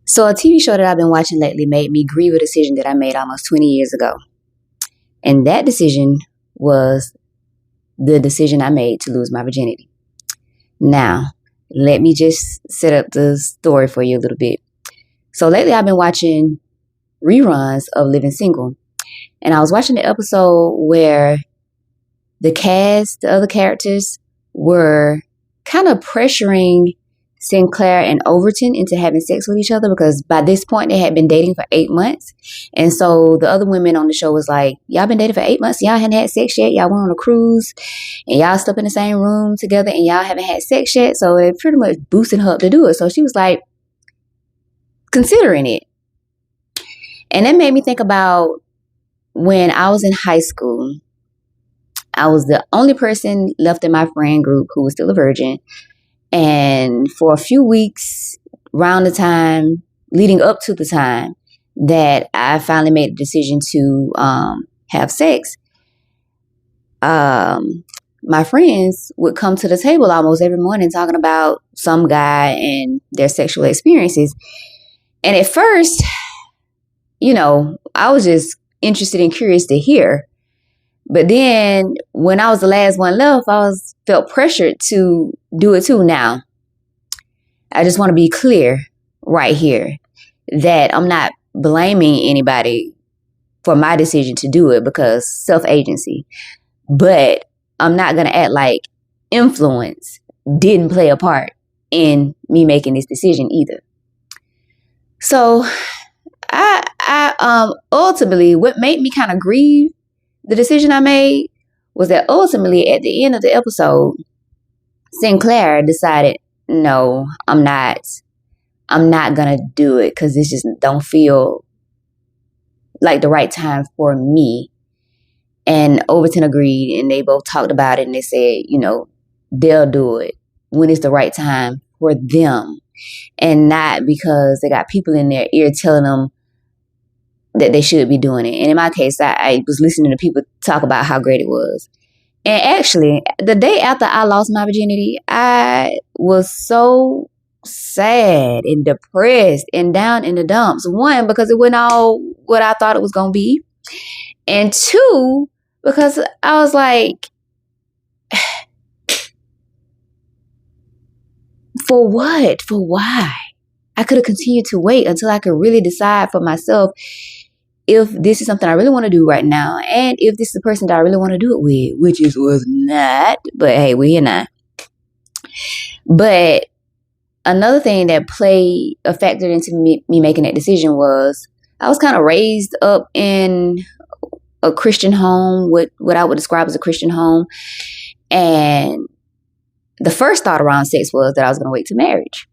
So a TV show that I've been watching lately made me grieve a decision that I made almost 20 years ago. And that decision was the decision I made to lose my virginity. Now, let me just set up the story for you a little bit. So lately I've been watching reruns of Living Single. And I was watching the episode where the cast, the other characters, were kind of pressuring Sinclair and Overton into having sex with each other, because by this point they had been dating for 8 months. And so the other women on the show was like, y'all been dating for 8 months, y'all hadn't had sex yet, y'all went on a cruise and y'all slept in the same room together and y'all haven't had sex yet. So they pretty much boosted her up to do it. So she was like considering it. And that made me think about when I was in high school. I was the only person left in my friend group who was still a virgin. And for a few weeks, around the time, leading up to the time that I finally made the decision to have sex, my friends would come to the table almost every morning talking about some guy and their sexual experiences. And at first, I was just interested and curious to hear. But then when I was the last one left, felt pressured to do it too. Now, I just want to be clear right here that I'm not blaming anybody for my decision to do it, because self-agency. But I'm not going to act like influence didn't play a part in me making this decision either. So I ultimately, what made me kind of grieve the decision I made was that ultimately at the end of the episode, Sinclair decided, no, I'm not going to do it because this just don't feel like the right time for me. And Overton agreed, and they both talked about it, and they said, they'll do it when it's the right time for them, and not because they got people in their ear telling them that they should be doing it. And in my case, I was listening to people talk about how great it was. And actually, the day after I lost my virginity, I was so sad and depressed and down in the dumps. One, because it wasn't all what I thought it was going to be. And two, because I was like, for what? For why? I could have continued to wait until I could really decide for myself if this is something I really want to do right now, and if this is the person that I really want to do it with, which was not, but hey, we're here now. But another thing that played a factor into me making that decision was I was kind of raised up in a Christian home, what I would describe as a Christian home. And the first thought around sex was that I was going to wait to marriage.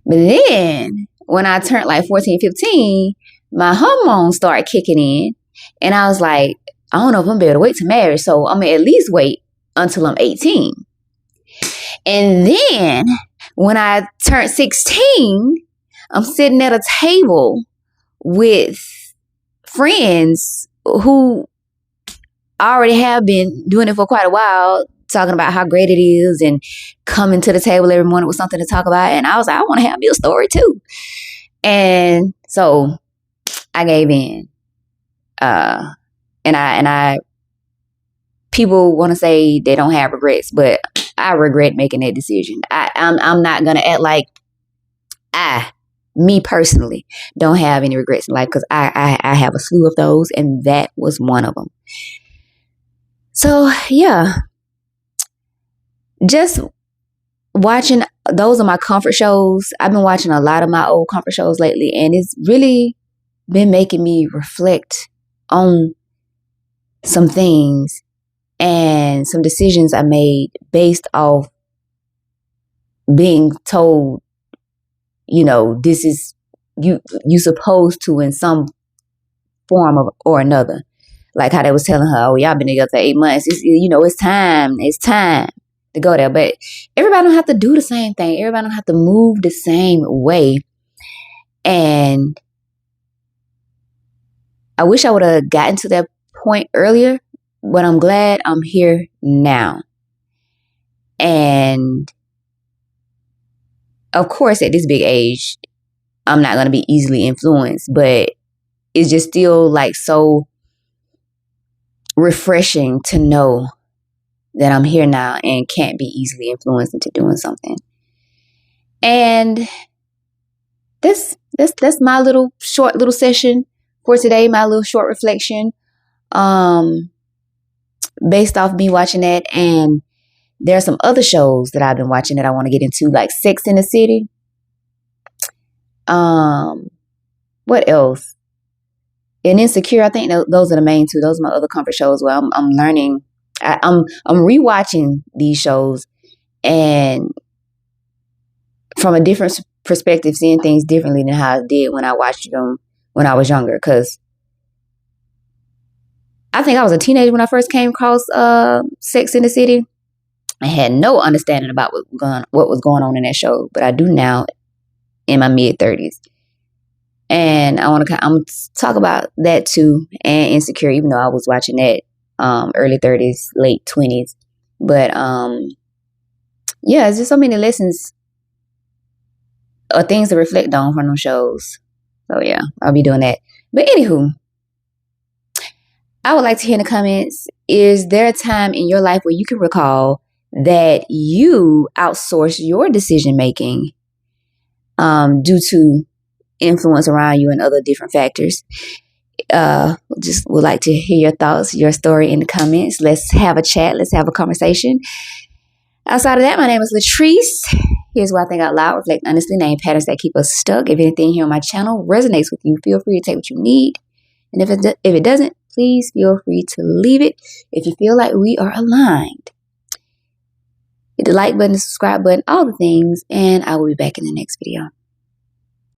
But then when I turned like 14, 15, my hormones started kicking in, and I was like, I don't know if I'm going to be able to wait to marriage, so I'm going to at least wait until I'm 18. And then when I turned 16, I'm sitting at a table with friends who already have been doing it for quite a while, talking about how great it is and coming to the table every morning with something to talk about. And I was like, I want to have me a story too. And so I gave in. And I people want to say they don't have regrets, but I regret making that decision. I'm not going to act like me personally, don't have any regrets in life, because I have a slew of those, and that was one of them. So yeah, just watching, those are my comfort shows. I've been watching a lot of my old comfort shows lately, and it's really been making me reflect on some things and some decisions I made based off being told, this is you supposed to in some form of or another. Like how they was telling her, oh, y'all been together for 8 months. It's time to go there. But everybody don't have to do the same thing. Everybody don't have to move the same way. And I wish I would have gotten to that point earlier, but I'm glad I'm here now. And of course, at this big age, I'm not going to be easily influenced, but it's just still like so refreshing to know that I'm here now and can't be easily influenced into doing something. And that's my little short little session for today, my little short reflection, based off me watching that. And there are some other shows that I've been watching that I want to get into, like Sex in the City. What else? And Insecure. I think those are the main two. Those are my other comfort shows where I'm learning. I'm rewatching these shows and from a different perspective, seeing things differently than how I did when I watched them when I was younger. Because I think I was a teenager when I first came across Sex in the City. I had no understanding about what was going on in that show, but I do now in my mid-30s. And I'm talk about that too, and Insecure, even though I was watching that early 30s, late 20s. But yeah, it's just so many lessons or things to reflect on from those shows. So yeah, I'll be doing that. But anywho, I would like to hear in the comments, is there a time in your life where you can recall that you outsourced your decision making due to influence around you and other different factors? Just would like to hear your thoughts, your story in the comments. Let's have a chat. Let's have a conversation. Outside of that, my name is Latrice. Here's what I think out loud. Reflect honestly, name patterns that keep us stuck. If anything here on my channel resonates with you, feel free to take what you need. And if it doesn't, please feel free to leave it. If you feel like we are aligned, hit the like button, the subscribe button, all the things, and I will be back in the next video.